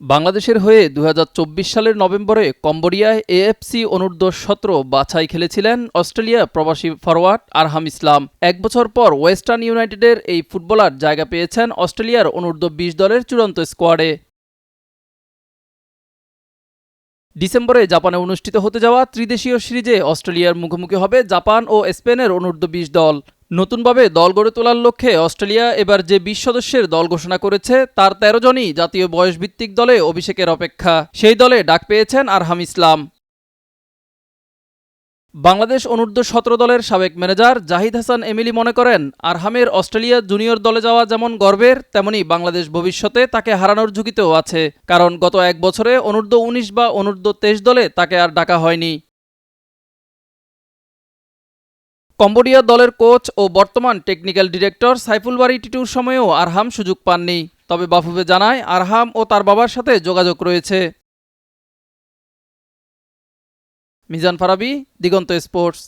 বাংলাদেশের হয়ে ২০২৪ সালের নভেম্বরে কম্বোডিয়ায় এএফসি অনূর্ধ্ব-১৭ বাছাই খেলেছিলেন অস্ট্রেলিয়া প্রবাসী ফরোয়ার্ড আরহাম ইসলাম। এক বছর পর ওয়েস্টার্ন ইউনাইটেডের এই ফুটবলার জায়গা পেয়েছেন অস্ট্রেলিয়ার অনূর্ধ্ব-২০ দলের চূড়ান্ত স্কোয়াডে। ডিসেম্বরে জাপানে অনুষ্ঠিত হতে যাওয়া ত্রিদেশীয় সিরিজে অস্ট্রেলিয়ার মুখোমুখি হবে জাপান ও স্পেনের অনূর্ধ্ব-২০ দল। নতুনভাবে দল গড়ে তোলার লক্ষ্যে অস্ট্রেলিয়া এবার যে ২০ সদস্যের দল ঘোষণা করেছে তার ১৩ জনই জাতীয় বয়সভিত্তিক দলে অভিষেকের অপেক্ষা। সেই দলে ডাক পেয়েছেন আরহাম ইসলাম। বাংলাদেশ অনূর্ধ্ব-১৭ দলের সাবেক ম্যানেজার জাহিদ হাসান এমিলি মনে করেন, আরহামের অস্ট্রেলিয়া জুনিয়র দলে যাওয়া যেমন গর্বের, তেমনি বাংলাদেশ ভবিষ্যতে তাকে হারানোর ঝুঁকিতেও আছে। কারণ গত এক বছরে অনূর্ধ্ব-১৯ বা অনূর্ধ্ব-২৩ দলে তাকে আর ডাকা হয়নি। কম্বোডিয়া দলের কোচ ও বর্তমান টেকনিক্যাল ডিরেক্টর সাইফুল বারী টিটুর সময়েও আরহাম সুযোগ পাননি। তবে বাফুফে জানায়, আরহাম ও তার বাবার সাথে যোগাযোগ রয়েছে। মিজান ফারাবী, দিগন্ত স্পোর্টস।